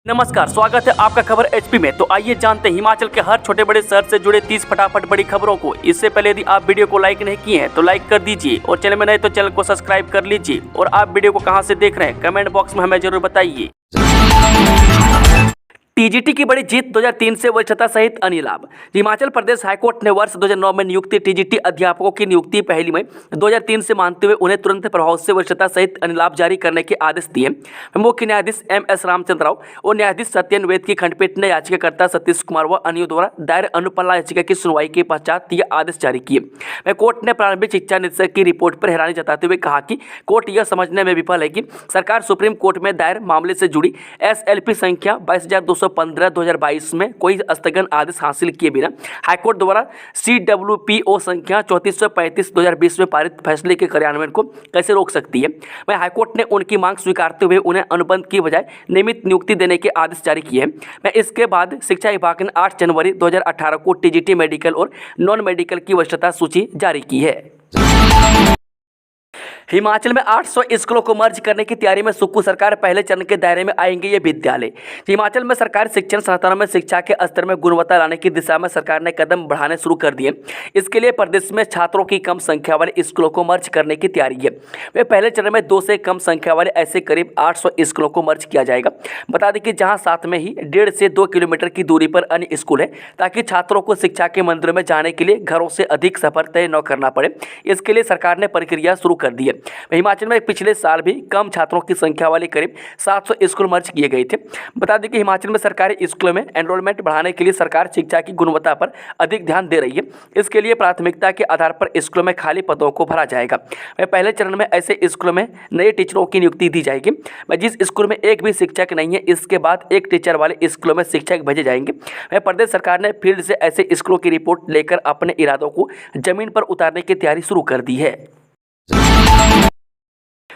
नमस्कार, स्वागत है आपका खबर एचपी में। तो आइए जानते हैं हिमाचल के हर छोटे बड़े शहर से जुड़े 30 फटाफट बड़ी खबरों को। इससे पहले यदि आप वीडियो को लाइक नहीं किए हैं तो लाइक कर दीजिए और चैनल में नए तो चैनल को सब्सक्राइब कर लीजिए। और आप वीडियो को कहां से देख रहे हैं कमेंट बॉक्स में हमें जरूर बताइए। टीजीटी की बड़ी जीत, 2003 से वरिष्ठता सहित अन्य लाभ। हिमाचल प्रदेश हाईकोर्ट ने वर्ष 2009 में नियुक्त टीजीटी अध्यापकों की नियुक्ति 1 मई 2003 से मानते हुए उन्हें तुरंत प्रभाव से वरिष्ठता सहित अन्य लाभ जारी करने के आदेश दिए। मुख्य न्यायाधीश एम.एस. रामचंद्र राव और न्यायाधीश सत्यन वैद की खंडपीठ ने याचिकाकर्ता सतीश कुमार व अन्यों द्वारा दायर अनुपालना याचिका की सुनवाई के पश्चात यह आदेश जारी किए। कोर्ट ने प्रारंभिक शिक्षा निदेशक की रिपोर्ट पर हैरानी जताते हुए कहा कि कोर्ट यह समझने में विफल है कि सरकार सुप्रीम कोर्ट में दायर मामले से जुड़ी SLP संख्या 22,215/2022 में कोई स्थगन आदेश हासिल किए बिना हाईकोर्ट द्वारा CWPO संख्या 3435/2020 में पारित फैसले के कार्यान्वयन को कैसे रोक सकती है। वहीं हाईकोर्ट ने उनकी मांग स्वीकारते हुए उन्हें अनुबंध की बजाय नियमित नियुक्ति देने के आदेश जारी किए हैं। इसके बाद शिक्षा विभाग ने 8 जनवरी 2018 को टीजीटी मेडिकल और नॉन मेडिकल की वरिष्ठता सूची जारी की है। हिमाचल में 800 स्कूलों को मर्ज करने की तैयारी में सुक्खू सरकार। पहले चरण के दायरे में आएंगे ये विद्यालय। हिमाचल में सरकारी शिक्षण संस्थानों में शिक्षा के स्तर में गुणवत्ता लाने की दिशा में सरकार ने कदम बढ़ाने शुरू कर दिए। इसके लिए प्रदेश में छात्रों की कम संख्या वाले स्कूलों को मर्ज करने की तैयारी है। वे पहले चरण में 2 से कम संख्या वाले ऐसे करीब 800 स्कूलों को मर्ज किया जाएगा। बता दें कि जहाँ साथ में ही 1.5 से 2 किलोमीटर की दूरी पर अन्य स्कूल है, ताकि छात्रों को शिक्षा के मंदिरों में जाने के लिए घरों से अधिक सफर तय न करना पड़े। इसके लिए सरकार ने प्रक्रिया शुरू कर दी है। हिमाचल में पिछले साल भी कम छात्रों की संख्या वाले करीब 700 स्कूल मर्ज किए गए थे। बता दें कि हिमाचल में सरकारी स्कूलों में एनरोलमेंट बढ़ाने के लिए सरकार शिक्षा की गुणवत्ता पर अधिक ध्यान दे रही है। इसके लिए प्राथमिकता के आधार पर स्कूलों में खाली पदों को भरा जाएगा। पहले चरण में ऐसे स्कूलों में नए टीचरों की नियुक्ति दी जाएगी। जिस स्कूल में एक भी शिक्षक नहीं है, इसके बाद एक टीचर वाले स्कूलों में शिक्षक भेजे जाएंगे। प्रदेश सरकार ने फील्ड से ऐसे स्कूलों की रिपोर्ट लेकर अपने इरादों को जमीन पर उतारने की तैयारी शुरू कर दी है।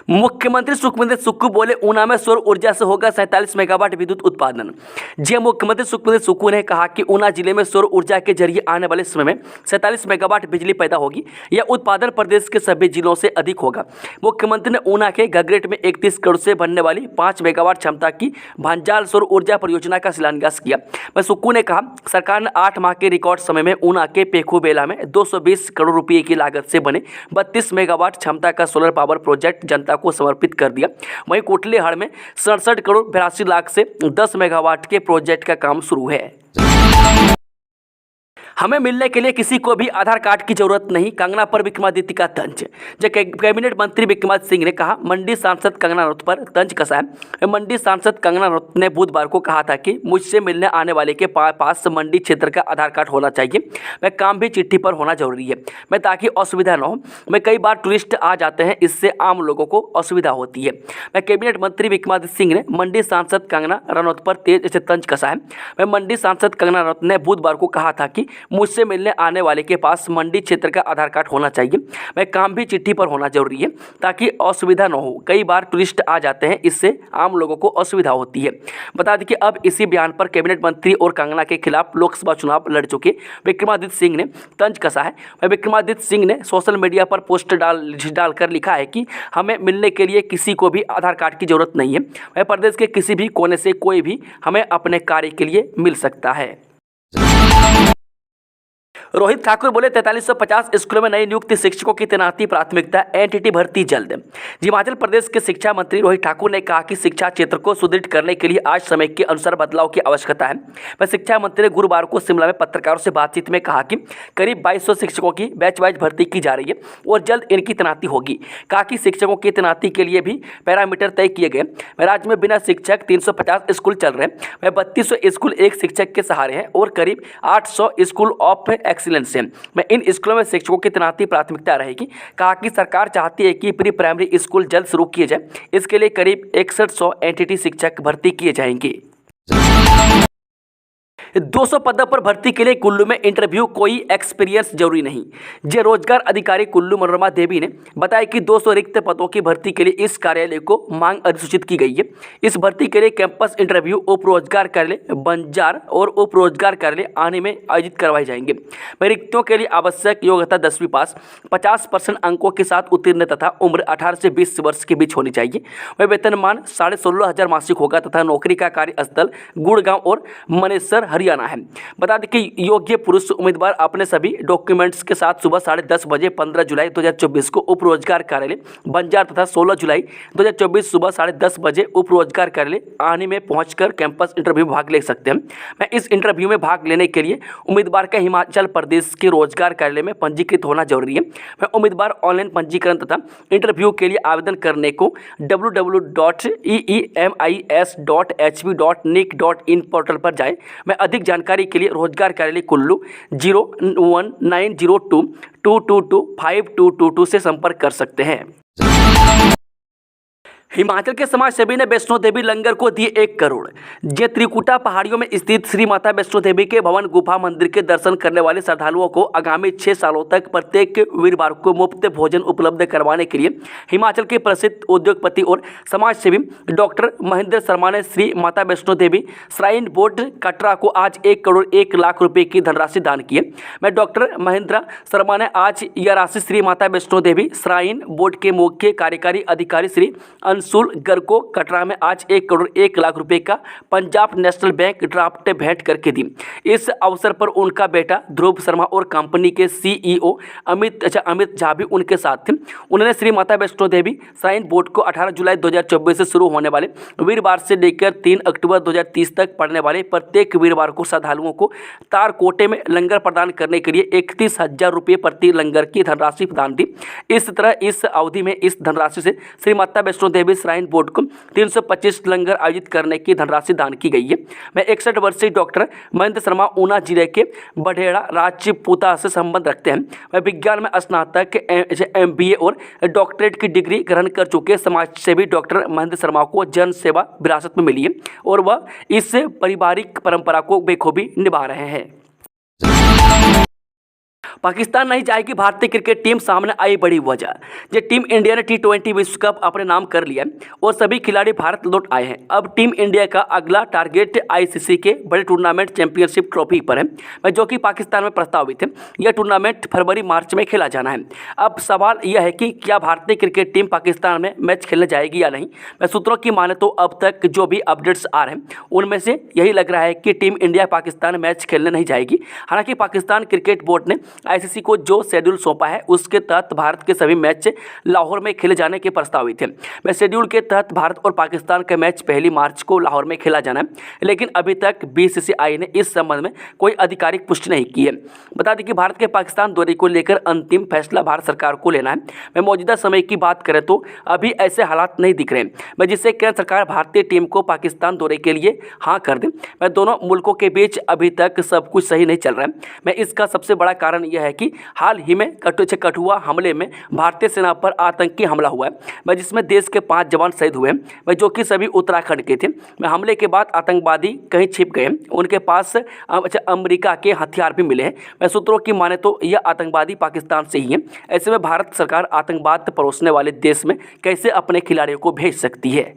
मुख्यमंत्री सुखविंदर सुक्खू बोले, ऊना में सौर ऊर्जा से होगा 47 मेगावाट विद्युत उत्पादन। जी, मुख्यमंत्री सुखविंदर सुक्खू ने कहा कि ऊना जिले में सौर ऊर्जा के जरिए आने वाले समय में 47 मेगावाट बिजली पैदा होगी। यह उत्पादन प्रदेश के सभी जिलों से अधिक होगा। मुख्यमंत्री ने ऊना के गगरेट में 31 करोड़ से बनने वाली 5 मेगावाट क्षमता की भांजाल सौर ऊर्जा परियोजना का शिलान्यास किया। वह सुक्खू ने कहा, सरकार ने 8 माह के रिकॉर्ड समय में ऊना के पेखूबेला में 220 करोड़ रुपये की लागत से बने 32 मेगावाट क्षमता का सोलर पावर प्रोजेक्ट जनता को समर्पित कर दिया। वहीं कोटलीहाड़ में 67 करोड़ 82 लाख से 10 मेगावाट के प्रोजेक्ट का काम शुरू है। हमें मिलने के लिए किसी को भी आधार कार्ड की जरूरत नहीं, कंगना पर विक्रमादित्य का तंज। जब कैबिनेट मंत्री विक्रमादित्य सिंह ने कहा, मंडी सांसद कंगना रनौत पर तंज कसा है। मंडी सांसद कंगना रनौत ने बुधवार को कहा था कि मुझसे मिलने आने वाले के पास मंडी क्षेत्र का आधार कार्ड होना चाहिए। वह काम भी चिट्ठी पर होना जरूरी है, मैं ताकि असुविधा न हो। मैं कई बार टूरिस्ट आ जाते हैं, इससे आम लोगों को असुविधा होती है। मैं कैबिनेट मंत्री विक्रमादित्य सिंह ने मंडी सांसद कंगना रनौत पर तेज से तंज कसा है। वह मंडी सांसद कंगना रनौत ने बुधवार को कहा था कि मुझसे मिलने आने वाले के पास मंडी क्षेत्र का आधार कार्ड होना चाहिए। वह काम भी चिट्ठी पर होना जरूरी है, ताकि असुविधा न हो। कई बार टूरिस्ट आ जाते हैं, इससे आम लोगों को असुविधा होती है। बता दें कि अब इसी बयान पर कैबिनेट मंत्री और कंगना के खिलाफ लोकसभा चुनाव लड़ चुके विक्रमादित्य सिंह ने तंज कसा है। वह विक्रमादित्य सिंह ने सोशल मीडिया पर पोस्ट डालकर लिखा है कि हमें मिलने के लिए किसी को भी आधार कार्ड की जरूरत नहीं है। वह प्रदेश के किसी भी कोने से कोई भी हमें अपने कार्य के लिए मिल सकता है। रोहित ठाकुर बोले, 4350 स्कूलों में नई नियुक्त शिक्षकों की तैनाती प्राथमिकता, एनटीटी भर्ती जल्द। हिमाचल प्रदेश के शिक्षा मंत्री रोहित ठाकुर ने कहा कि शिक्षा क्षेत्र को सुदृढ़ करने के लिए आज समय के अनुसार बदलाव की आवश्यकता है। वह शिक्षा मंत्री ने गुरुवार को शिमला में पत्रकारों से बातचीत में कहा कि करीब 2200 शिक्षकों की बैच वाइज भर्ती की जा रही है और जल्द इनकी तैनाती होगी। कहा कि शिक्षकों की तैनाती के लिए भी पैरामीटर तय किए गए। राज्य में बिना शिक्षक 350 स्कूल चल रहे हैं। वह 3200 स्कूल एक शिक्षक के सहारे हैं और करीब 800 स्कूल ऑफ एक्सीलेंस है। मैं इन स्कूलों में शिक्षकों की तैनाती प्राथमिकता रहेगी। कहा कि सरकार चाहती है कि प्री प्राइमरी स्कूल जल्द शुरू किए जाए। इसके लिए करीब 6100 एनटीटी शिक्षक भर्ती किए जाएंगे। 200 पदों पर भर्ती के लिए कुल्लू में इंटरव्यू, कोई एक्सपीरियंस जरूरी नहीं। जे रोजगार अधिकारी कुल्लू मनोरमा देवी ने बताया कि 200 रिक्त पदों की भर्ती के लिए इस कार्यालय को मांग अधिसूचित की गई है। इस भर्ती के लिए कैंपस इंटरव्यू उप रोजगार कार्यालय बंजार और उप रोजगार कार्यालय आने में आयोजित करवाए जाएंगे। रिक्तियों के लिए आवश्यक योग्यता 10वीं पास, 50% अंकों के साथ उत्तीर्ण तथा उम्र 18 से 20 वर्ष के बीच होनी चाहिए। वह वेतनमान 16,500 मासिक होगा तथा नौकरी का कार्यस्थल गुड़गांव और मनेसर हरियाणा है। बता दें कि योग्य पुरुष उम्मीदवार अपने सभी डॉक्यूमेंट्स के साथ सुबह 10:30 बजे 15 जुलाई 2024 को उप रोजगार कार्यालय बंजार तथा 16 जुलाई 2024 सुबह 10:30 बजे उप रोजगार कार्यालय आने में पहुंचकर कैंपस इंटरव्यू में भाग ले सकते हैं। मैं इस इंटरव्यू में भाग लेने के लिए उम्मीदवार का हिमाचल प्रदेश के रोजगार कार्यालय में पंजीकृत होना जरूरी है। मैं उम्मीदवार ऑनलाइन पंजीकरण तथा इंटरव्यू के लिए आवेदन करने को www.eemis.hv.nic.in पोर्टल पर जाएं। मैं अधिक जानकारी के लिए रोजगार कार्यालय कुल्लू 01902222522 से संपर्क कर सकते हैं। हिमाचल के समाज सेवी ने वैष्णो देवी लंगर को दिए 1 करोड़। जे त्रिकुटा पहाड़ियों में स्थित श्री माता वैष्णो देवी के भवन गुफा मंदिर के दर्शन करने वाले श्रद्धालुओं को आगामी 6 सालों तक प्रत्येक वीरवार को मुफ्त भोजन उपलब्ध करवाने के लिए हिमाचल के प्रसिद्ध उद्योगपति और समाज सेवी डॉक्टर महेंद्र शर्मा ने श्री माता वैष्णो देवी श्राइन बोर्ड कटरा को आज 1 करोड़ 1 लाख रुपए की धनराशि दान की है। मैं डॉक्टर महेंद्र शर्मा ने आज यह राशि श्री माता वैष्णो देवी श्राइन बोर्ड के मुख्य कार्यकारी अधिकारी श्री अंशुल गर्ग को कटरा में आज 1 करोड़ 1 लाख रुपए का पंजाब नेशनल बैंक ड्राफ्ट भेंट करके दी। इस अवसर पर उनका बेटा ध्रुव शर्मा और कंपनी के सीईओ अमित झा भी उनके साथ थे। उन्होंने श्री माता वैष्णो देवी श्राइन बोर्ड को 18 जुलाई 2024 से शुरू होने वाले वीरवार से लेकर 3 अक्टूबर 2030 तक पड़ने वाले प्रत्येक वीरवार को श्रद्धालुओं को तारकोटे में लंगर प्रदान करने के लिए 31,000 रुपये प्रति लंगर की धनराशि प्रदान दी। इस तरह इस अवधि में इस धनराशि से श्री माता वैष्णो देवी श्राइन बोर्ड को 325 लंगर आयोजित करने की धनराशि दान की गई है। मैं 61 वर्षीय डॉक्टर महेंद्र शर्मा ऊना जिले के बढ़ेड़ा राजपूता से संबंध रखते हैं। वह विज्ञान में स्नातक MBA और डॉक्टरेट की डिग्री ग्रहण कर चुके समाज सेवी डॉक्टर महेंद्र शर्मा को जन सेवा विरासत में मिली है और वह इस पारिवारिक परंपरा को बेखूबी निभा रहे हैं। पाकिस्तान नहीं जाएगी भारतीय क्रिकेट टीम, सामने आई बड़ी वजह। जो टीम इंडिया ने T20 विश्व कप अपने नाम कर लिया और सभी खिलाड़ी भारत लौट आए हैं। अब टीम इंडिया का अगला टारगेट ICC के बड़े टूर्नामेंट चैंपियनशिप ट्रॉफी पर है, जो कि पाकिस्तान में प्रस्तावित है। यह टूर्नामेंट फरवरी मार्च में खेला जाना है। अब सवाल यह है कि क्या भारतीय क्रिकेट टीम पाकिस्तान में मैच खेलने जाएगी या नहीं। मैं सूत्रों की माने तो अब तक जो भी अपडेट्स आ रहे हैं उनमें से यही लग रहा है कि टीम इंडिया पाकिस्तान मैच खेलने नहीं जाएगी। हालांकि पाकिस्तान क्रिकेट बोर्ड ने ICC को जो शेड्यूल सौंपा है उसके तहत भारत के सभी मैच लाहौर में खेले जाने के प्रस्तावित है। मैं शेड्यूल के तहत भारत और पाकिस्तान का मैच 1 मार्च को लाहौर में खेला जाना है, लेकिन अभी तक BCCI ने इस संबंध में कोई आधिकारिक पुष्टि नहीं की है। बता दें कि भारत के पाकिस्तान दौरे को लेकर अंतिम फैसला भारत सरकार को लेना है। मैं मौजूदा समय की बात करें तो अभी ऐसे हालात नहीं दिख रहे हैं मैं जिससे केंद्र सरकार भारतीय टीम को पाकिस्तान दौरे के लिए हाँ कर दें। मैं दोनों मुल्कों के बीच अभी तक सब कुछ सही नहीं चल रहा है। मैं इसका सबसे बड़ा कारण यह है कि हाल ही में कठुआ हमले में भारतीय सेना पर आतंकी हमला हुआ है, मैं जिसमें देश के 5 जवान शहीद हुए हैं, मैं जो कि सभी उत्तराखंड के थे। मैं हमले के बाद आतंकवादी कहीं छिप गए, उनके पास अमेरिका के हथियार भी मिले हैं। मैं सूत्रों की माने तो यह आतंकवादी पाकिस्तान से ही है। ऐसे में भारत सरकार आतंकवाद परोसने वाले देश में कैसे अपने खिलाड़ियों को भेज सकती है।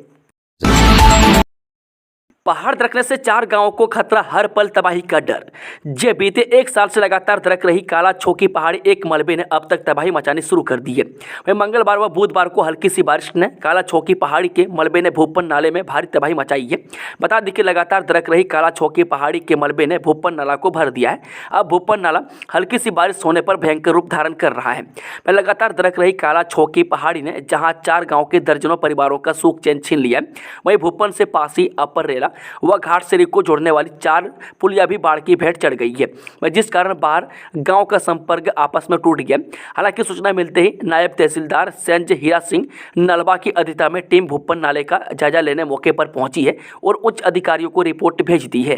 पहाड़ दरकने से 4 गांवों को खतरा, हर पल तबाही का डर। जे बीते 1 साल से लगातार दरक रही काला छोकी पहाड़ी एक मलबे ने अब तक तबाही मचानी शुरू कर दी है। वहीं मंगलवार व बुधवार को हल्की सी बारिश ने काला छोकी पहाड़ी के मलबे ने भूपन नाले में भारी तबाही मचाई है। बता दें कि लगातार दरक रही काला छोकी पहाड़ी के मलबे ने भूपन नाला को भर दिया है। अब भूपन नाला हल्की सी बारिश होने पर भयंकर रूप धारण कर रहा है। लगातार दरक रही काला छोकी पहाड़ी ने जहाँ 4 गाँव के दर्जनों परिवारों का सुख चैन छीन लिया है, वहीं भूपन से पासी, अपर रेला व घाट सेरी को जोड़ने वाली 4 पुलिया भी बाढ़ की भेंट चढ़ गई है, जिस कारण बाहर गांव का संपर्क आपस में टूट गया। हालांकि सूचना मिलते ही नायब तहसीलदार संजय हीरा सिंह नलवा की अध्यक्षता में टीम भूपन नाले का जायजा लेने मौके पर पहुंची है और उच्च अधिकारियों को रिपोर्ट भेज दी है।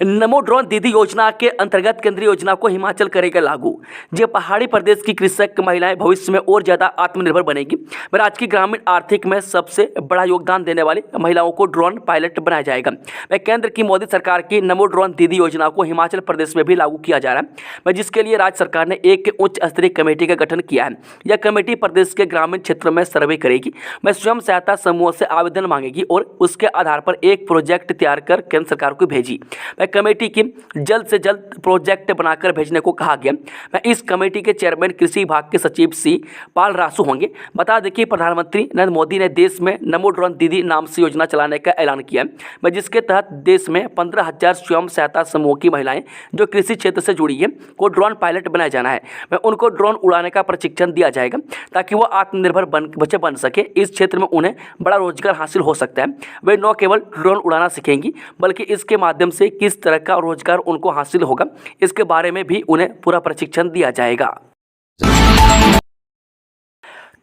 नमो ड्रोन दीदी योजना के अंतर्गत केंद्रीय योजना को हिमाचल करेगा लागू। जो पहाड़ी प्रदेश की कृषक महिलाएं भविष्य में और ज़्यादा आत्मनिर्भर बनेगी। राज्य की ग्रामीण आर्थिक में सबसे बड़ा योगदान देने वाली महिलाओं को ड्रोन पायलट बनाया जाएगा। केंद्र की मोदी सरकार की नमो ड्रोन दीदी योजना को हिमाचल प्रदेश में भी लागू किया जा रहा है, जिसके लिए राज्य सरकार ने एक उच्च स्तरीय कमेटी का गठन किया है। यह कमेटी प्रदेश के ग्रामीण क्षेत्रों में सर्वे करेगी, स्वयं सहायता समूहों से आवेदन मांगेगी और उसके आधार पर एक प्रोजेक्ट तैयार कर केंद्र सरकार को भेजी। कमेटी की जल्द से जल्द प्रोजेक्ट बनाकर भेजने को कहा गया। इस कमेटी के चेयरमैन कृषि विभाग के सचिव सी पाल रासू होंगे। बता दें कि प्रधानमंत्री नरेंद्र मोदी ने देश में नमो ड्रोन दीदी नाम से योजना चलाने का ऐलान किया है, जिसके तहत देश में 15,000 स्वयं सहायता समूह की महिलाएं जो कृषि क्षेत्र से जुड़ी है को ड्रोन पायलट बनाया जाना है। उनको ड्रोन उड़ाने का प्रशिक्षण दिया जाएगा ताकि वो आत्मनिर्भर बन सके। इस क्षेत्र में उन्हें बड़ा रोजगार हासिल हो सकता है। वे न केवल ड्रोन उड़ाना सीखेंगी बल्कि इसके माध्यम से किस तरह का रोजगार उनको हासिल होगा, इसके बारे में भी उन्हें पूरा प्रशिक्षण दिया जाएगा।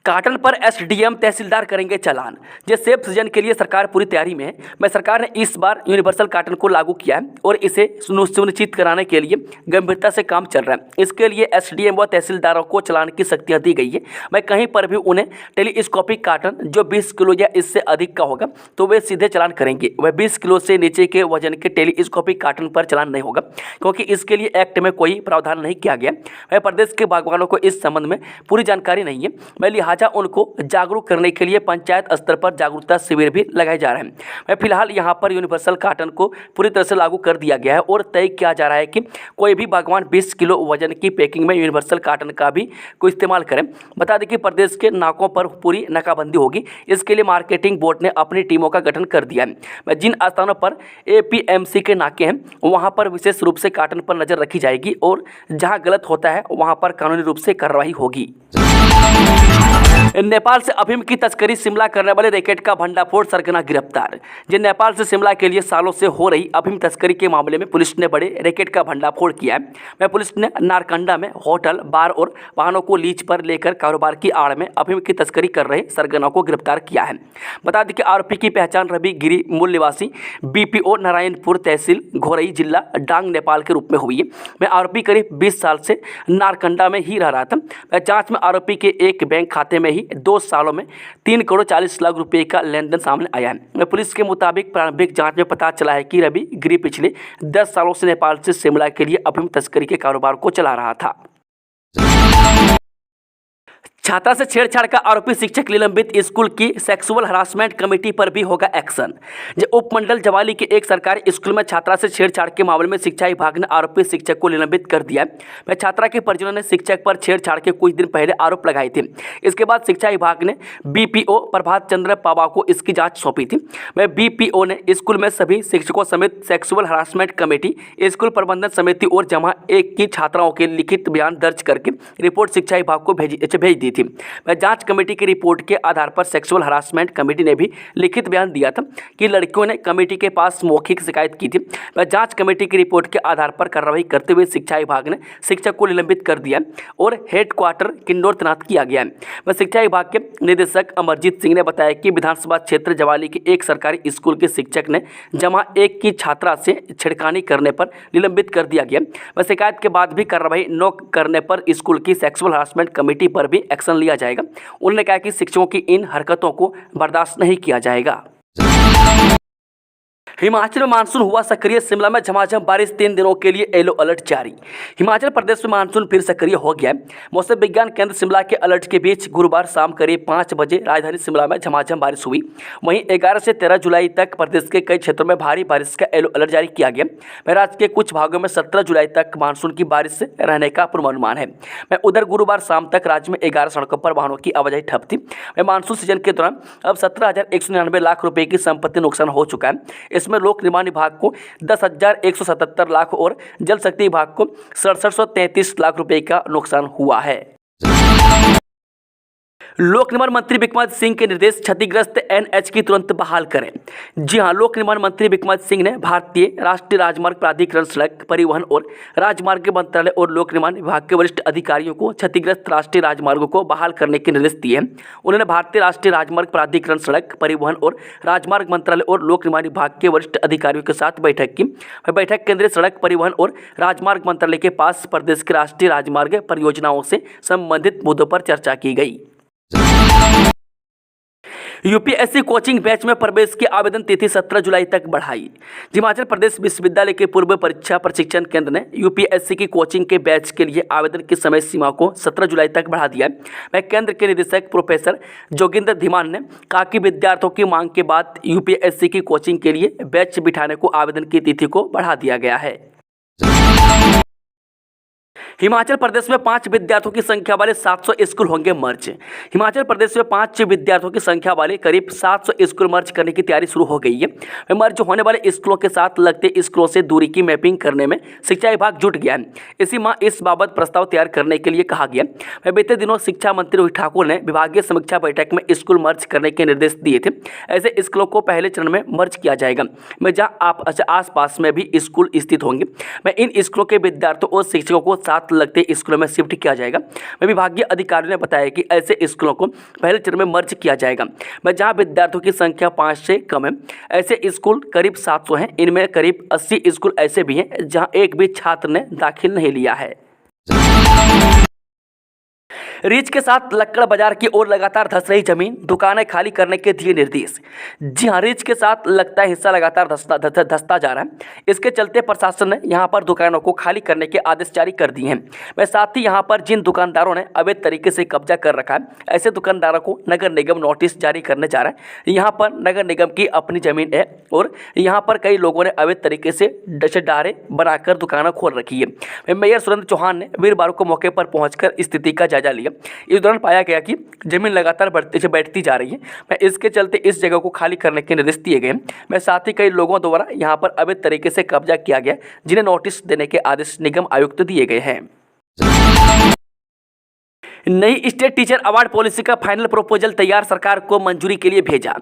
काटन पर एसडीएम तहसीलदार करेंगे चालान। जो सेब सीजन के लिए सरकार पूरी तैयारी में है। सरकार ने इस बार यूनिवर्सल काटन को लागू किया है और इसे सुनिश्चित कराने के लिए गंभीरता से काम चल रहा है। इसके लिए एसडीएम व तहसीलदारों को चालान की शक्तियाँ दी गई है। कहीं पर भी उन्हें टेलीस्कोपिक काटन जो 20 किलो या इससे अधिक का होगा तो वे सीधे चालान करेंगे। वह 20 किलो से नीचे के वजन के टेलीस्कोपिक काटन पर चालान नहीं होगा, क्योंकि इसके लिए एक्ट में कोई प्रावधान नहीं किया गया। प्रदेश के बागवानों को इस संबंध में पूरी जानकारी नहीं है। लिहाजा उनको जागरूक करने के लिए पंचायत स्तर पर जागरूकता शिविर भी लगाए जा रहे हैं। फिलहाल यहां पर यूनिवर्सल काटन को पूरी तरह से लागू कर दिया गया है और तय किया जा रहा है कि कोई भी बागवान 20 किलो वजन की पैकिंग में यूनिवर्सल काटन का भी कोई इस्तेमाल करें। बता दें कि प्रदेश के नाकों पर पूरी नाकाबंदी होगी। इसके लिए मार्केटिंग बोर्ड ने अपनी टीमों का गठन कर दिया है। जिन स्थानों पर एपीएमसी के नाके हैं वहां पर विशेष रूप से काटन पर नजर रखी जाएगी और जहां गलत होता है वहां पर कानूनी रूप से कार्रवाई होगी। नेपाल से अफीम की तस्करी शिमला करने वाले रैकेट का भंडाफोड़ सरगना गिरफ्तार। जिन नेपाल से शिमला के लिए सालों से हो रही अफीम तस्करी के मामले में पुलिस ने बड़े रैकेट का भंडाफोड़ किया है। पुलिस ने नारकंडा में होटल, बार और वाहनों को लीज पर लेकर कारोबार की आड़ में अफीम की तस्करी कर रहे सरगना को गिरफ्तार किया है। बता दें कि आरोपी की पहचान रवि गिरी मूल निवासी बीपीओ नारायणपुर तहसील घोरई जिला डांग नेपाल के रूप में हुई है। आरोपी करीब 20 साल से नारकंडा में ही रह रहा था। जांच में आरोपी के एक बैंक खाते में ही 2 सालों में 3 करोड़ 40 लाख रुपए का लेन देन सामने आया है। पुलिस के मुताबिक प्रारंभिक जांच में पता चला है कि रवि गिरी पिछले 10 सालों से नेपाल से शिमला के लिए अफीम तस्करी के कारोबार को चला रहा था। छात्रा से छेड़छाड़ का आरोपी शिक्षक निलंबित। स्कूल की सेक्सुअल हरासमेंट कमेटी पर भी होगा एक्शन। जो उपमंडल जवाली के एक सरकारी स्कूल में छात्रा से छेड़छाड़ के मामले में शिक्षा विभाग ने आरोपी शिक्षक को निलंबित कर दिया है। छात्रा के परिजनों ने शिक्षक पर छेड़छाड़ के कुछ दिन पहले आरोप लगाए थे। इसके बाद शिक्षा विभाग ने बीपीओ प्रभात चंद्र पावा को इसकी जाँच सौंपी थी। बीपीओ ने स्कूल में सभी शिक्षकों समेत सेक्सुअल हरासमेंट कमेटी, स्कूल प्रबंधन समिति और जमा 1 की छात्राओं के लिखित बयान दर्ज करके रिपोर्ट शिक्षा विभाग को भेज दी थी। जांच कमेटी की रिपोर्ट के आधार पर सेक्सुअल हरासमेंट कमेटी ने भी लिखित बयान दिया था कि लड़कियों ने कमेटी के पास मौखिक शिकायत की थी। जांच कमेटी की रिपोर्ट के आधार पर कार्रवाई करते हुए शिक्षा विभाग ने शिक्षक को निलंबित कर दिया और हेडक्वार्टर किन्नौर तैनात किया गया है। शिक्षा विभाग के निदेशक अमरजीत सिंह ने बताया कि विधानसभा क्षेत्र जवाली के एक सरकारी स्कूल के शिक्षक ने जमा 1 की छात्रा से छेड़खानी करने पर निलंबित कर दिया गया। शिकायत के बाद भी कार्रवाई न करने पर स्कूल की सेक्सुअल हरासमेंट कमेटी पर भी एक्शन लिया जाएगा। उन्होंने कहा कि शिक्षकों की इन हरकतों को बर्दाश्त नहीं किया जाएगा। हिमाचल में मानसून हुआ सक्रिय। शिमला में झमाझम बारिश, 3 दिनों के लिए येलो अलर्ट जारी। हिमाचल प्रदेश में मानसून फिर सक्रिय हो गया है। मौसम विज्ञान केंद्र शिमला के अलर्ट के बीच गुरुवार शाम करीब 5 बजे राजधानी शिमला में झमाझम बारिश हुई। वहीं 11 से 13 जुलाई तक प्रदेश के कई क्षेत्रों में भारी बारिश का येलो अलर्ट जारी किया गया। राज्य के कुछ भागों में 17 जुलाई तक मानसून की बारिश रहने का पूर्वानुमान है। उधर गुरुवार शाम तक राज्य में 11 सड़कों पर वाहनों की आवाजाही ठप थी। मानसून सीजन के दौरान अब 17,199 लाख रुपए की संपत्ति नुकसान हो चुका है। इसमें लोक निर्माण विभाग को 10,177 लाख और जल शक्ति विभाग को 6733 लाख रुपए का नुकसान हुआ है। लोक निर्माण मंत्री बिक्रमादित्य सिंह के निर्देश, क्षतिग्रस्त एनएच की तुरंत बहाल करें। जी हां, लोक निर्माण मंत्री बिक्रमादित्य सिंह ने भारतीय राष्ट्रीय राजमार्ग प्राधिकरण, सड़क परिवहन और राजमार्ग मंत्रालय और लोक निर्माण विभाग के वरिष्ठ अधिकारियों को क्षतिग्रस्त राष्ट्रीय राजमार्गों को बहाल करने के निर्देश दिए हैं। उन्होंने भारतीय राष्ट्रीय राजमार्ग प्राधिकरण, सड़क परिवहन और राजमार्ग मंत्रालय और लोक निर्माण विभाग के वरिष्ठ अधिकारियों के साथ बैठक की। बैठक केंद्रीय सड़क परिवहन और राजमार्ग मंत्रालय के पास प्रदेश के राष्ट्रीय राजमार्ग परियोजनाओं से संबंधित मुद्दों पर चर्चा की गई। यूपीएससी कोचिंग बैच में प्रवेश की आवेदन तिथि 17 जुलाई तक बढ़ाई। हिमाचल प्रदेश विश्वविद्यालय के पूर्व परीक्षा प्रशिक्षण केंद्र ने यूपीएससी की कोचिंग के बैच के लिए आवेदन की समय सीमा को 17 जुलाई तक बढ़ा दिया है। वह केंद्र के निदेशक प्रोफेसर जोगिंदर धीमान ने कहा कि विद्यार्थियों की मांग के बाद यूपीएससी की कोचिंग के लिए बैच बिठाने को आवेदन की तिथि को बढ़ा दिया गया है। हिमाचल प्रदेश में 5 विद्यार्थियों की संख्या वाले 700 स्कूल होंगे मर्ज। हिमाचल प्रदेश में 5 विद्यार्थियों की संख्या वाले करीब 700 स्कूल मर्ज करने की तैयारी शुरू हो गई है। मर्ज होने वाले स्कूलों के साथ लगते स्कूलों से दूरी की मैपिंग करने में शिक्षा विभाग जुट गया है। इसी माह इस बाबत प्रस्ताव तैयार करने के लिए कहा गया। बीते दिनों शिक्षा मंत्री रोहित ठाकुर ने विभागीय समीक्षा बैठक में स्कूल मर्ज करने के निर्देश दिए थे। ऐसे स्कूलों को पहले चरण में मर्ज किया जाएगा, जहाँ आस पास में भी स्कूल स्थित होंगे। इन स्कूलों के विद्यार्थियों और शिक्षकों को साथ लगते स्कूलों में शिफ्ट किया जाएगा। विभागीय अधिकारियों ने बताया कि ऐसे स्कूलों को पहले चरण में मर्ज किया जाएगा, जहां विद्यार्थियों की संख्या 5 से कम है। ऐसे स्कूल करीब 700 हैं। इनमें करीब 80 स्कूल ऐसे भी हैं जहां एक भी छात्र ने दाखिल नहीं लिया है। रीच के साथ लक्कड़ बाजार की ओर लगातार धंस रही जमीन, दुकानें खाली करने के दिए निर्देश। जी हां, रीच के साथ लगता है हिस्सा लगातार धंसता जा रहा है। इसके चलते प्रशासन ने यहां पर दुकानों को खाली करने के आदेश जारी कर दिए हैं। वह साथ ही यहां पर जिन दुकानदारों ने अवैध तरीके से कब्जा कर रखा है, ऐसे दुकानदारों को नगर निगम नोटिस जारी करने जा रहा है। यहाँ पर नगर निगम की अपनी जमीन है और यहाँ पर कई लोगों ने अवैध तरीके से डारे बनाकर दुकानें खोल रखी है। मेयर सुरेंद्र चौहान ने वीरवार को मौके पर पहुंचकर स्थिति का जायजा लिया। इस दौरान पाया गया कि जमीन लगातार बैठती जा रही है। इसके चलते इस जगह को खाली करने के निर्देश दिए गए। साथ ही कई लोगों द्वारा यहां पर अवैध तरीके से कब्जा किया गया, जिन्हें नोटिस देने के आदेश निगम आयुक्त दिए गए हैं। नई स्टेट टीचर अवार्ड पॉलिसी का फाइनल प्रपोजल तैयार, सरकार को मंजूरी के लिए भेजा।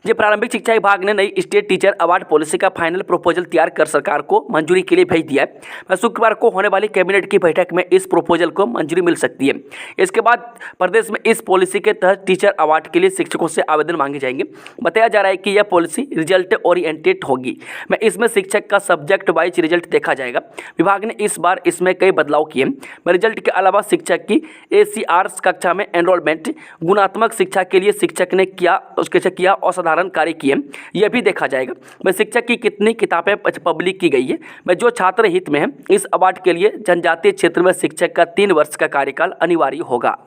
जो प्रारंभिक शिक्षा विभाग ने नई स्टेट टीचर अवार्ड पॉलिसी का फाइनल प्रपोजल तैयार कर सरकार को मंजूरी के लिए भेज दिया है। शुक्रवार को होने वाली कैबिनेट की बैठक में इस प्रपोजल को मंजूरी मिल सकती है। इसके बाद प्रदेश में इस पॉलिसी के तहत टीचर अवार्ड के लिए शिक्षकों से आवेदन मांगे जाएंगे। बताया जा रहा है कि यह पॉलिसी रिजल्ट ओरिएंटेड होगी। इसमें शिक्षक का सब्जेक्ट वाइज रिजल्ट देखा जाएगा। विभाग ने इस बार इसमें कई बदलाव किए। रिजल्ट के अलावा शिक्षक की ACR कक्षा में एनरोलमेंट, गुणात्मक शिक्षा के लिए शिक्षक ने किया असाधारण कार्य किए, यह भी देखा जाएगा। शिक्षक की कितनी किताबें पब्लिक की गई है। जो छात्र हित में है, इस अवार्ड के लिए जनजातीय क्षेत्र में शिक्षक का 3 वर्ष का कार्यकाल अनिवार्य होगा।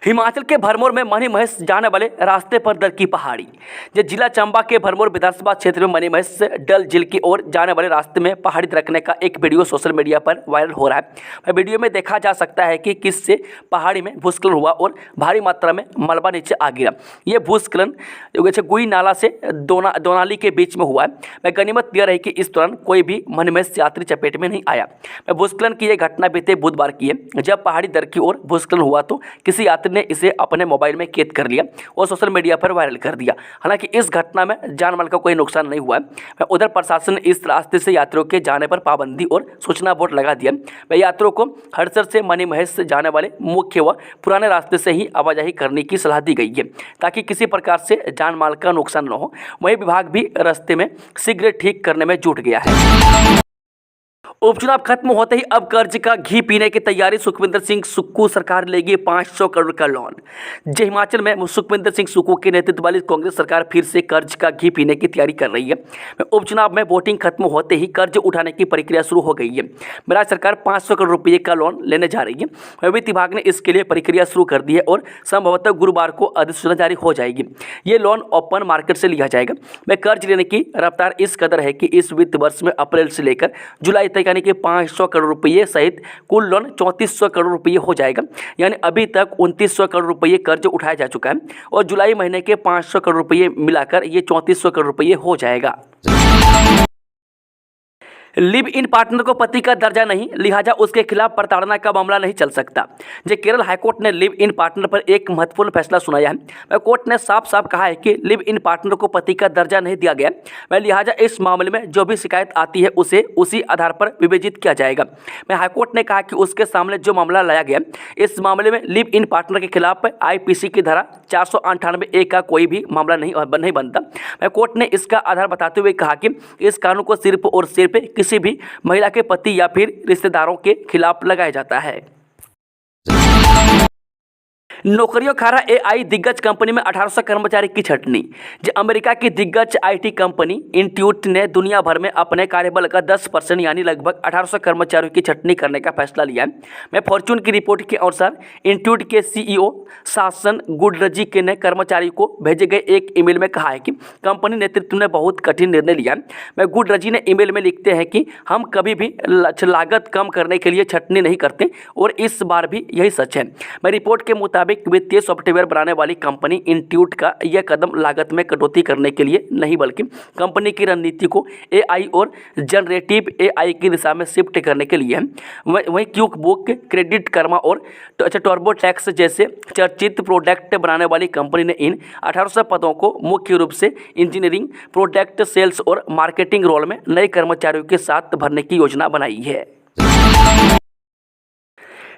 हिमाचल के भरमौर में मणिमहेश जाने वाले रास्ते पर दर की पहाड़ी। जो जिला चंबा के भरमौर विधानसभा क्षेत्र में मणिमहेश से डल झील की ओर जाने वाले रास्ते में पहाड़ी दरकने का एक वीडियो सोशल मीडिया पर वायरल हो रहा है। वीडियो में देखा जा सकता है कि किससे पहाड़ी में भूस्खलन हुआ और भारी मात्रा में मलबा नीचे आ गिरा। ये भूस्खलन गुई नाला से दोनाली के बीच में हुआ है। गनीमत यह रही कि इस दौरान कोई भी मणिमहेश यात्री चपेट में नहीं आया। भूस्खलन की यह घटना बीते बुधवार की है, जब पहाड़ी दर की ओर भूस्खलन हुआ तो किसी यात्री ने इसे अपने मोबाइल में कैद कर लिया और सोशल मीडिया पर वायरल कर दिया। हालांकि इस घटना में जानमाल का कोई नुकसान नहीं हुआ है। उधर प्रशासन ने इस रास्ते से यात्रियों के जाने पर पाबंदी और सूचना बोर्ड लगा दिया। यात्रियों को हड़सर से मणिमहेश से जाने वाले मुख्य व पुराने रास्ते से ही आवाजाही करने की सलाह दी गई है, ताकि किसी प्रकार से जानमाल का नुकसान न हो। वहीं विभाग भी रास्ते में शीघ्र ठीक करने में जुट गया है। उपचुनाव खत्म होते ही अब कर्ज का घी पीने की तैयारी। सुखविंदर सिंह सुक्खू सरकार लेगी 500 करोड़ का लोन। जय हिमाचल में सुखविंदर सिंह सुक्खू के नेतृत्व वाली कांग्रेस सरकार फिर से कर्ज का घी पीने की तैयारी कर रही है। उपचुनाव में वोटिंग खत्म होते ही कर्ज उठाने की प्रक्रिया शुरू हो गई है। राज्य सरकार 500 करोड़ रुपये का लोन लेने जा रही है। वित्त विभाग ने इसके लिए प्रक्रिया शुरू कर दी है और संभवतः गुरुवार को अधिसूचना जारी हो जाएगी। ये लोन ओपन मार्केट से लिया जाएगा। कर्ज लेने की रफ्तार इस कदर है कि इस वित्त वर्ष में अप्रैल से लेकर जुलाई तक यानी कि 500 करोड़ रुपये सहित कुल लोन 3400 करोड़ रुपये हो जाएगा। यानी अभी तक 2900 करोड़ रुपये कर्ज उठाया जा चुका है और जुलाई महीने के 500 करोड़ रुपये मिलाकर ये 3400 करोड़ रुपये हो जाएगा। लिव इन पार्टनर को पति का दर्जा नहीं, लिहाजा उसके खिलाफ प्रताड़ना का मामला नहीं चल सकता। जो केरल हाईकोर्ट ने लिव इन पार्टनर पर एक महत्वपूर्ण फैसला सुनाया है। कोर्ट ने साफ साफ कहा है कि लिव इन पार्टनर को पति का दर्जा नहीं दिया गया, लिहाजा इस मामले में जो भी शिकायत आती है उसे उसी आधार पर विवेचित किया जाएगा। हाईकोर्ट ने कहा कि उसके सामने जो मामला लाया गया, इस मामले में लिव इन पार्टनर के खिलाफ IPC की धारा 498A का कोई भी मामला नहीं बनता। कोर्ट ने इसका आधार बताते हुए कहा कि इस कानून को सिर्फ और सिर्फ किसी भी महिला के पति या फिर रिश्तेदारों के खिलाफ लगाया जाता है। नौकरियों खा रहा AI दिग्गज कंपनी में 1800 कर्मचारी की छंटनी। जो अमेरिका की दिग्गज IT कंपनी इंट्यूट ने दुनिया भर में अपने कार्यबल का 10% यानी लगभग 1800 कर्मचारियों की छंटनी करने का फैसला लिया है। फॉर्च्यून की रिपोर्ट के अनुसार इंट्यूट के CEO शासन गुडरजी के ने कर्मचारियों को भेजे गए एक ईमेल में कहा है कि कंपनी नेतृत्व ने बहुत कठिन निर्णय लिया है। गुडरजी ने ईमेल में लिखते हैं कि हम कभी भी लागत कम करने के लिए छंटनी नहीं करते और इस बार भी यही सच है। रिपोर्ट के मुताबिक वित्तीय सॉफ्टवेयर बनाने वाली कंपनी इंट्यूट का यह कदम लागत में कटौती करने के लिए नहीं बल्कि कंपनी की रणनीति को AI और जनरेटिव AI की दिशा में शिफ्ट करने के लिए है। वहीं क्विक बुक, क्रेडिट कर्मा और टर्बो टैक्स जैसे चर्चित प्रोडक्ट बनाने वाली कंपनी ने इन 1800 पदों को मुख्य रूप से इंजीनियरिंग, प्रोडक्ट सेल्स और मार्केटिंग रोल में नए कर्मचारियों के साथ भरने की योजना बनाई है।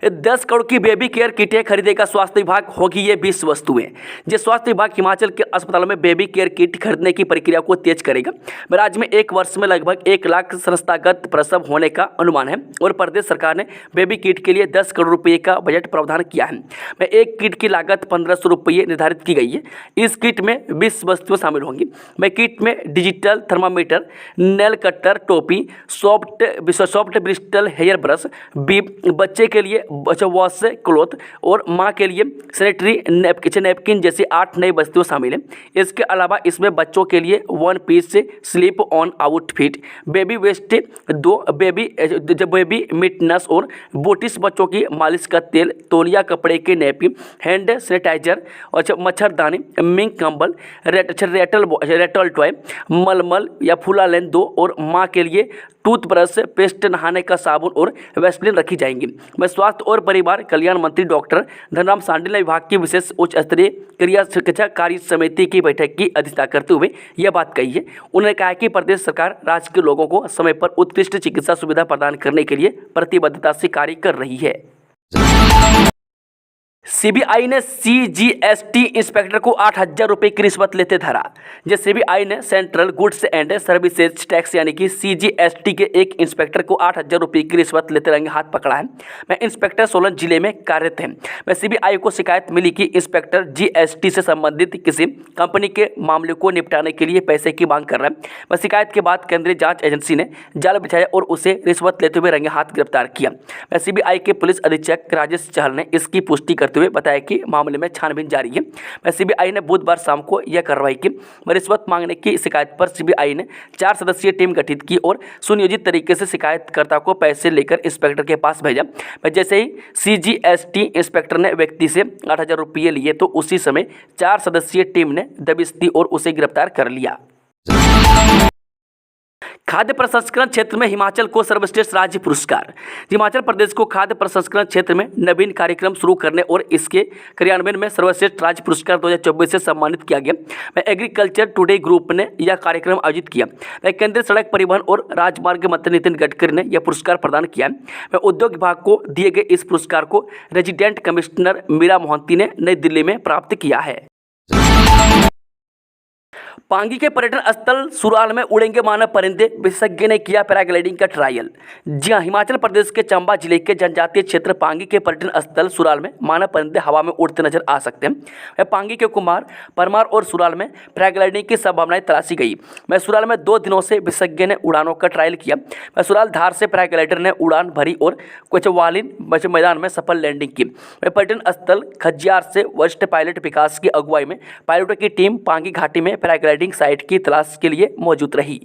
10 करोड़ की बेबी केयर किटें खरीदेगा स्वास्थ्य विभाग, होगी ये 20 वस्तुएं। जो स्वास्थ्य विभाग हिमाचल के अस्पतालों में बेबी केयर किट खरीदने की प्रक्रिया को तेज करेगा। राज्य में एक वर्ष में लगभग 1 लाख संस्थागत प्रसव होने का अनुमान है और प्रदेश सरकार ने बेबी किट के लिए 10 करोड़ रुपये का बजट प्रावधान किया है। एक किट की लागत 1500 रुपये निर्धारित की गई है। इस किट में 20 वस्तुएं शामिल होंगी। किट में डिजिटल थर्मामीटर, नेल कटर, टोपी, सॉफ्ट ब्रिस्टल हेयर ब्रश, बच्चे के लिए वॉश क्लॉथ और माँ के लिए सैनिटरी नैपकिन जैसी 8 नई वस्तुएं शामिल हैं। इसके अलावा इसमें बच्चों के लिए 1 piece sleep on outfit, baby vest, 2 baby mittens और बोटिस, बच्चों की मालिश का तेल, तौलिया, कपड़े के नैपकिन, हैंड सैनिटाइजर और मच्छरदानी, मिंक कंबल, रेटल टॉय, मलमल या फुलालेन 2 और माँ के लिए टूथब्रश, पेस्ट, नहाने का साबुन और वैसलीन रखी जाएंगी। स्वास्थ्य और परिवार कल्याण मंत्री डॉक्टर धनराम शांडिल ने विभाग की विशेष उच्च स्तरीय कार्यकारी समिति की बैठक की अध्यक्षता करते हुए यह बात कही है। उन्होंने कहा कि प्रदेश सरकार राज्य के लोगों को समय पर उत्कृष्ट चिकित्सा सुविधा प्रदान करने के लिए प्रतिबद्धता से कार्य कर रही है। CBI ने CGST इंस्पेक्टर को 8,000 रुपये की रिश्वत लेते धरा। जैसे CBI ने central goods and services tax यानी कि CGST के एक इंस्पेक्टर को 8,000 रुपये की रिश्वत लेते रंगे हाथ पकड़ा है। इंस्पेक्टर सोलन जिले में कार्यरत है। CBI को शिकायत मिली कि इंस्पेक्टर GST से संबंधित किसी कंपनी के मामले को निपटाने के लिए पैसे की मांग कर रहा है। शिकायत के बाद केंद्रीय जाँच एजेंसी ने जाल बिछाया और उसे रिश्वत लेते हुए रंगे हाथ गिरफ्तार किया। CBI के पुलिस अधीक्षक राजेश चहल ने इसकी पुष्टि करते हुए बताया कि मामले में छानबीन जारी है। CBI ने बुधवार शाम को यह कार्रवाई की। रिश्वत मांगने की शिकायत पर CBI ने 4 सदस्यीय टीम गठित की और सुनियोजित तरीके से शिकायतकर्ता को पैसे लेकर इंस्पेक्टर के पास भेजा। जैसे ही CGST इंस्पेक्टर ने व्यक्ति से 8,000 रुपये लिए तो उसी समय 4 सदस्यीय टीम ने दबिश दी और उसे गिरफ्तार कर लिया। खाद्य प्रसंस्करण क्षेत्र में हिमाचल को सर्वश्रेष्ठ राज्य पुरस्कार। हिमाचल प्रदेश को खाद्य प्रसंस्करण क्षेत्र में नवीन कार्यक्रम शुरू करने और इसके क्रियान्वयन में सर्वश्रेष्ठ राज्य पुरस्कार 2024 से सम्मानित किया गया। एग्रीकल्चर टुडे ग्रुप ने यह कार्यक्रम आयोजित किया। केंद्रीय सड़क परिवहन और राजमार्ग मंत्री नितिन गडकरी ने यह पुरस्कार प्रदान किया। उद्योग विभाग को दिए गए इस पुरस्कार को रेजिडेंट कमिश्नर मीरा मोहंती ने नई दिल्ली में प्राप्त किया है। पांगी के पर्यटन स्थल सुराल में उड़ेंगे मानव परिंदे, विशेषज्ञ ने किया पैराग्लाइडिंग का ट्रायल। जी हां, हिमाचल प्रदेश के चंबा जिले के जनजातीय क्षेत्र पांगी के पर्यटन स्थल सुराल में मानव परिंदे हवा में उड़ते नजर आ सकते हैं। पांगी के कुमार, परमार और सुराल में पैराग्लाइडिंग की संभावनाएं तलाशी गई। सुराल में 2 दिनों से विशेषज्ञ ने उड़ानों का ट्रायल किया। सुराल धार से पैराग्लाइडर ने उड़ान भरी और कोचवालिन मैदान में सफल लैंडिंग की। पर्यटन स्थल खजियार से वरिष्ठ पायलट विकास की अगुवाई में पायलटों की टीम पांगी घाटी में पैराग्लाइडिंग साइट की तलाश के लिए मौजूद रही।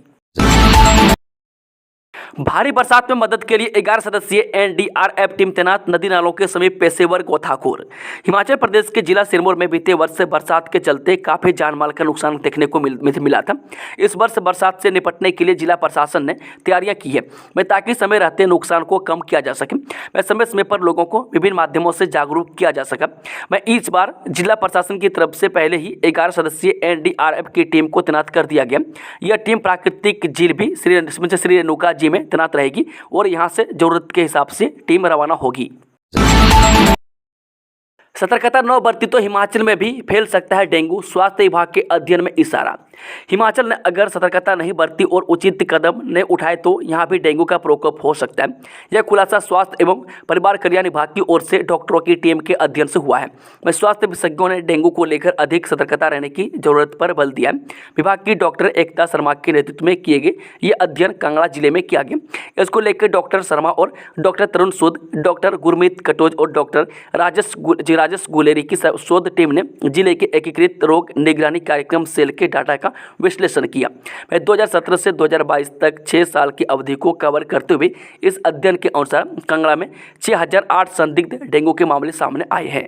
भारी बरसात में मदद के लिए 11 सदस्यीय एनडीआरएफ टीम तैनात, नदी नालों के समीप पेशेवर गोताखोर। हिमाचल प्रदेश के जिला सिरमौर में बीते वर्ष बरसात के चलते काफी जानमाल का नुकसान देखने को मिला था। इस वर्ष बरसात से निपटने के लिए जिला प्रशासन ने तैयारियां की है ताकि समय रहते नुकसान को कम किया जा सके। समय समय पर लोगों को विभिन्न माध्यमों से जागरूक किया जा सका। इस बार जिला प्रशासन की तरफ से पहले ही 11 सदस्यीय एनडीआरएफ की टीम को तैनात कर दिया गया। यह टीम प्राकृतिक झील भी श्री रेणुका जी में तैनात रहेगी और यहां से जरूरत के हिसाब से टीम रवाना होगी। सतर्कता न बरती तो हिमाचल में भी फैल सकता है डेंगू, स्वास्थ्य विभाग के अध्ययन में इशारा। हिमाचल ने अगर सतर्कता नहीं बरती और उचित कदम नहीं उठाए तो यहां भी डेंगू का प्रकोप हो सकता है। यह खुलासा स्वास्थ्य एवं परिवार कल्याण विभाग की ओर से डॉक्टरों की टीम के अध्ययन से हुआ है। स्वास्थ्य विशेषज्ञों ने डेंगू को लेकर अधिक सतर्कता रहने की जरूरत पर बल दिया है। विभाग की डॉक्टर एकता शर्मा के नेतृत्व में किए गए ये अध्ययन कांगड़ा जिले में किया गया। इसको लेकर डॉक्टर शर्मा और डॉक्टर तरुण सूद, डॉक्टर गुरमीत कटोच और डॉक्टर राजेश गुलेरी की शोध टीम ने जिले के एकीकृत रोग निगरानी कार्यक्रम सेल के डाटा का विश्लेषण किया। 2017 से 2022 तक 6 साल की अवधि को कवर करते हुए इस अध्ययन के अनुसार कांगड़ा में 6008 संदिग्ध डेंगू के मामले सामने आए हैं।